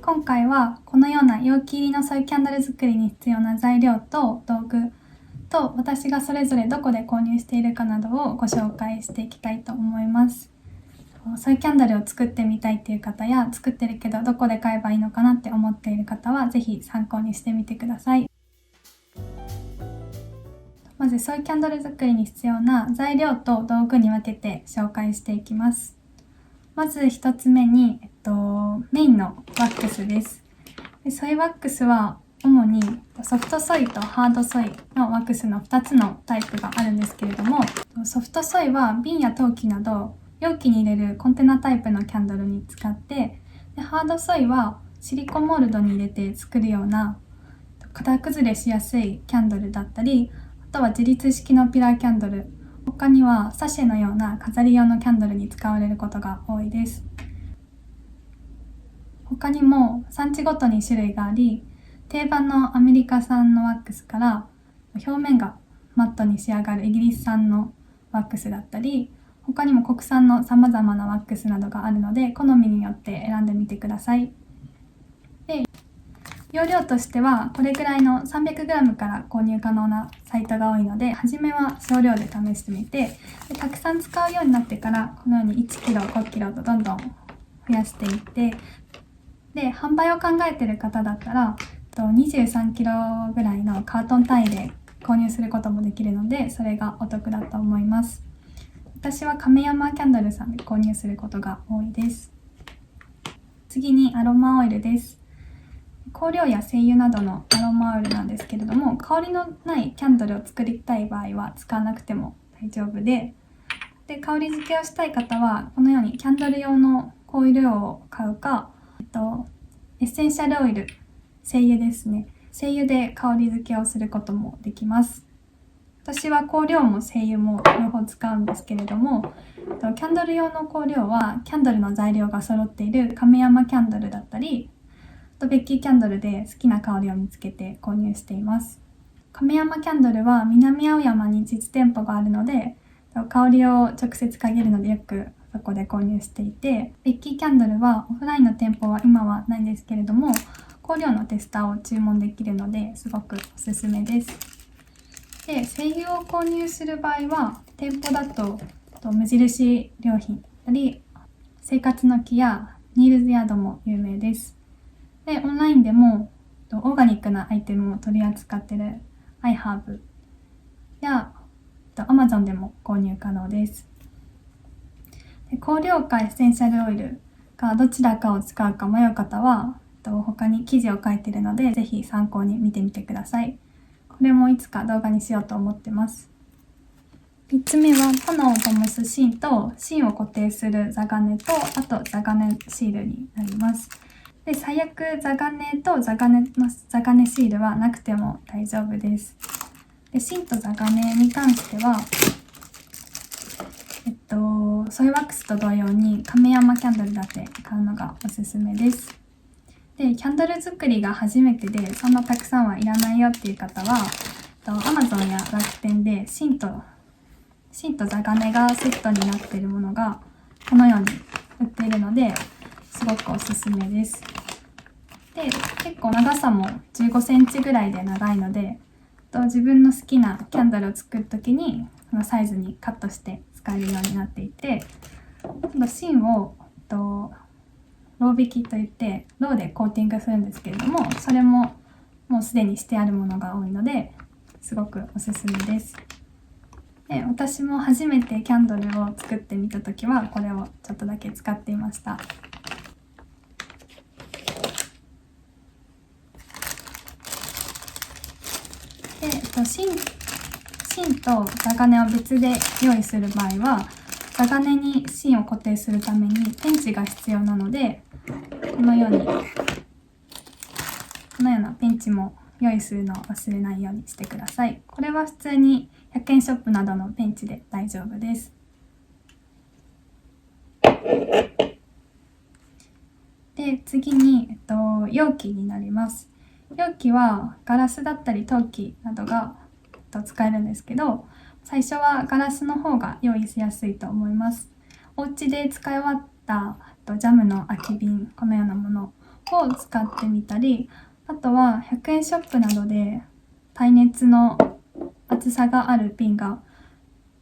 今回はこのような容器入りのソイキャンドル作りに必要な材料と道具と私がそれぞれどこで購入しているかなどをご紹介していきたいと思います。ソイキャンドルを作ってみたいっていう方や作ってるけどどこで買えばいいのかなって思っている方はぜひ参考にしてみてください。まずソイキャンドル作りに必要な材料と道具に分けて紹介していきます。まず1つ目に、メインのワックスです。ソイワックスは主にソフトソイとハードソイのワックスの2つのタイプがあるんですけれども、ソフトソイは瓶や陶器など容器に入れるコンテナタイプのキャンドルに使って、ハードソイはシリコンモールドに入れて作るような型崩れしやすいキャンドルだったり、あとは自立式のピラーキャンドル、他にはサシェのような飾り用のキャンドルに使われることが多いです。他にも産地ごとに種類があり、定番のアメリカ産のワックスから表面がマットに仕上がるイギリス産のワックスだったり、他にも国産の様々なワックスなどがあるので好みによって選んでみてください。で、容量としてはこれぐらいの 300g から購入可能なサイトが多いので、初めは少量で試してみて、たくさん使うようになってからこのように 1kg、5kg とどんどん増やしていって、で販売を考えている方だったら 23kg ぐらいのカートン単位で購入することもできるので、それがお得だと思います。私は亀山キャンドルさんで購入することが多いです。次にアロマオイルです。香料や精油などのアロマオイルなんですけれども、香りのないキャンドルを作りたい場合は使わなくても大丈夫で、香り付けをしたい方はこのようにキャンドル用の香料を買うか、エッセンシャルオイル、精油ですね。精油で香り付けをすることもできます。私は香料も精油も両方使うんですけれども、キャンドル用の香料はキャンドルの材料が揃っている亀山キャンドルだったり、ベッキーキャンドルで好きな香りを見つけて購入しています。亀山キャンドルは南青山に実店舗があるので、香りを直接嗅げるのでよくそこで購入していて、ベッキーキャンドルはオフラインの店舗は今はないんですけれども、香料のテスターを注文できるのですごくおすすめです。で、精油を購入する場合は店舗だと無印良品だったり、生活の木やニールズヤードも有名です。で、オンラインでもオーガニックなアイテムを取り扱っているiHerbやAmazon でも購入可能です。で、香料かエッセンシャルオイルかどちらかを使うか迷う方は他に記事を書いているのでぜひ参考に見てみてください。これもいつか動画にしようと思ってます。3つ目は炎を灯す芯と芯を固定する座金とあと座金シールになります。で、最悪座金と座金シールはなくても大丈夫です。で、芯と座金に関しては、ソイワックスと同様に亀山キャンドルだけ買うのがおすすめです。で、キャンドル作りが初めてでそんなたくさんはいらないよっていう方は、Amazon や楽天で芯と座金がセットになっているものがこのように売っているのですごくおすすめです。で、結構長さも15センチぐらいで長いので、自分の好きなキャンドルを作るときにこのサイズにカットして使えるようになっていて、芯をロウ引きといってロウでコーティングするんですけれども、それももうすでにしてあるものが多いのですごくおすすめです。で、私も初めてキャンドルを作ってみたときはこれをちょっとだけ使っていました。で、芯と座金を別で用意する場合は、座金に芯を固定するためにペンチが必要なので、このようなペンチも用意するのを忘れないようにしてください。これは普通に100円ショップなどのペンチで大丈夫です。で、次に、容器になります。容器はガラスだったり陶器などが使えるんですけど、最初はガラスの方が用意しやすいと思います。お家で使い終わったジャムの空き瓶、このようなものを使ってみたり、あとは100円ショップなどで耐熱の厚さがあるピンが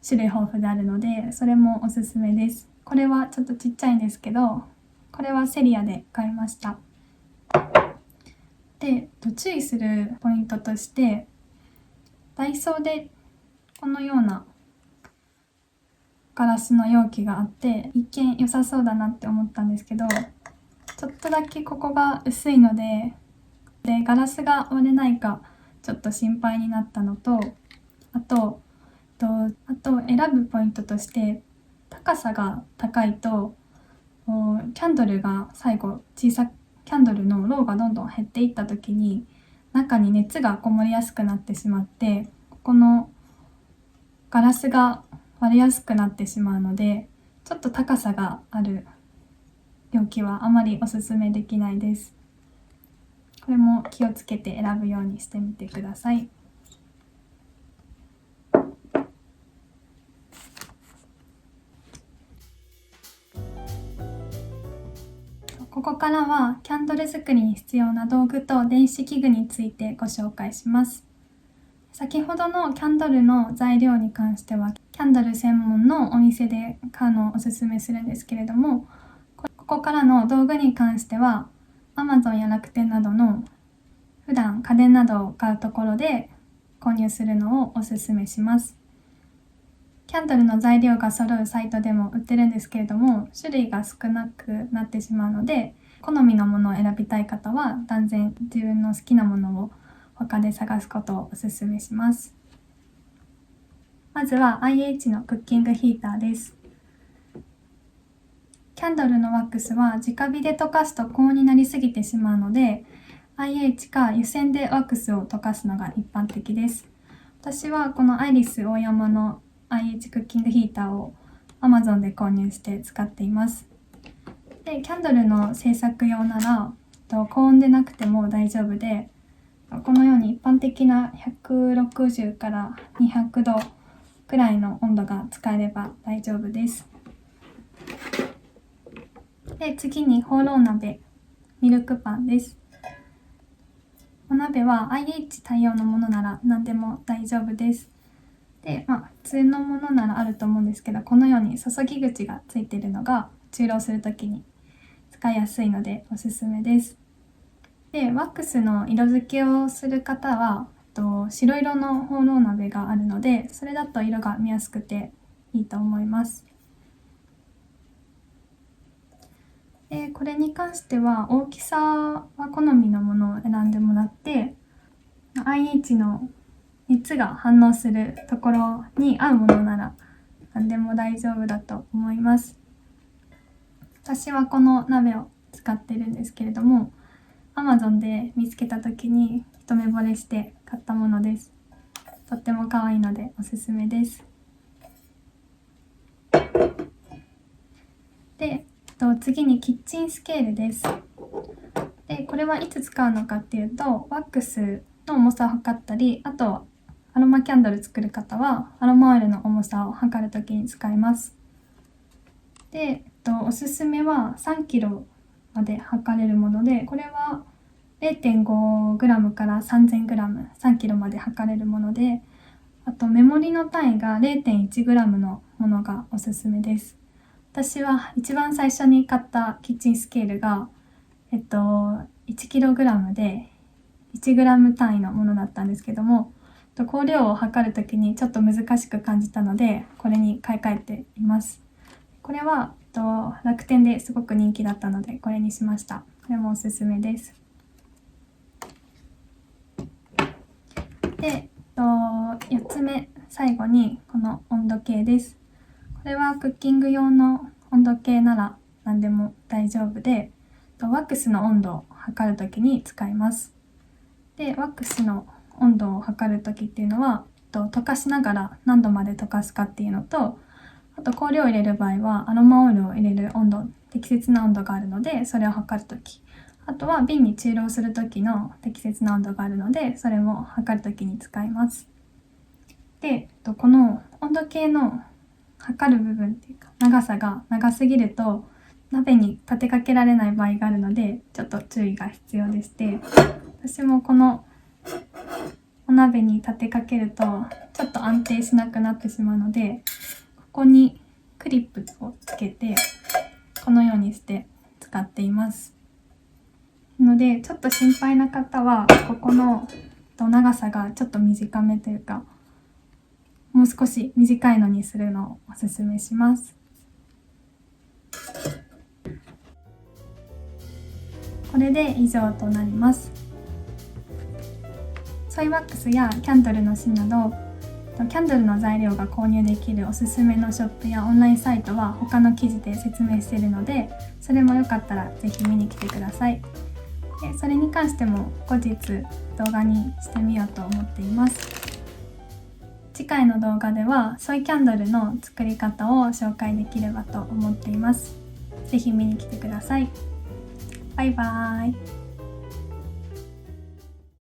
種類豊富であるので、それもおすすめです。これはちょっとちっちゃいんですけど、これはセリアで買いました。で、注意するポイントとして、ダイソーでこのようなガラスの容器があって、一見良さそうだなって思ったんですけど、ちょっとだけここが薄いので、ガラスが割れないかちょっと心配になったのと、あと選ぶポイントとして、高さが高いとキャンドルが最後キャンドルのローがどんどん減っていった時に中に熱がこもりやすくなってしまって、ここのガラスが割れやすくなってしまうので、ちょっと高さがある容器はあまりおすすめできないです。これも気をつけて選ぶようにしてみてください。ここからはキャンドル作りに必要な道具と電子器具についてご紹介します。先ほどのキャンドルの材料に関しては、キャンドル専門のお店で買うのをおすすめするんですけれども、ここからの道具に関しては Amazon や楽天などの普段家電などを買うところで購入するのをおすすめします。キャンドルの材料が揃うサイトでも売ってるんですけれども、種類が少なくなってしまうので、好みのものを選びたい方は断然自分の好きなものを他で探すことをおすすめします。まずは IH のクッキングヒーターです。キャンドルのワックスは直火で溶かすと高温になりすぎてしまうので、IH か湯煎でワックスを溶かすのが一般的です。私はこのアイリスオーヤマの IH クッキングヒーターを Amazon で購入して使っています。で、キャンドルの制作用なら高温でなくても大丈夫で、このように一般的な160から200度くらいの温度が使えれば大丈夫です。で、次にホーロー鍋、ミルクパンです。お鍋は IH 対応のものなら何でも大丈夫です。で、普通のものならあると思うんですけど、このように注ぎ口がついているのが中ロするときに使いやすいのでおすすめです。で、ワックスの色付けをする方は白色のホーロー鍋があるので、それだと色が見やすくていいと思います。で、これに関しては大きさは好みのものを選んでもらって、IH の熱が反応するところに合うものなら何でも大丈夫だと思います。私はこの鍋を使ってるんですけれども、Amazon で見つけた時に一目惚れして買ったものです。とっても可愛いのでおすすめです。で、次にキッチンスケールです。で、これはいつ使うのかっていうと、ワックスの重さを測ったり、あとアロマキャンドル作る方はアロマオイルの重さを測るときに使います。で、おすすめは3キロまで測れるもので、これは 0.5g から 3000g、3キロまで測れるもので、あとメモリの単位が 0.1g のものがおすすめです。私は一番最初に買ったキッチンスケールが、1kg で 1g 単位のものだったんですけども、香料を測るときにちょっと難しく感じたので、これに買い替えています。これは楽天ですごく人気だったので、これにしました。これもおすすめです。で、4つ目、最後にこの温度計です。これはクッキング用の温度計なら何でも大丈夫で、ワックスの温度を測るときに使います。で、ワックスの温度を測るときっていうのは、溶かしながら何度まで溶かすかっていうのと、あと香料を入れる場合はアロマオイルを入れる適切な温度があるので、それを測るとき、あとは瓶に注入するときの適切な温度があるので、それも測るときに使います。で、この温度計の測る部分っていうか長さが長すぎると鍋に立てかけられない場合があるので、ちょっと注意が必要でして、私もこのお鍋に立てかけるとちょっと安定しなくなってしまうので、ここにクリップをつけてこのようにして使っています。なのでちょっと心配な方はここの長さがちょっと短めというか、もう少し短いのにするのをおすすめします。これで以上となります。ソイワックスやキャンドルの芯など、キャンドルの材料が購入できるおすすめのショップやオンラインサイトは他の記事で説明しているので、それもよかったらぜひ見に来てください。でそれに関しても後日動画にしてみようと思っています。次回の動画ではソイキャンドルの作り方を紹介できればと思っています。ぜひ見に来てください。バイバーイ。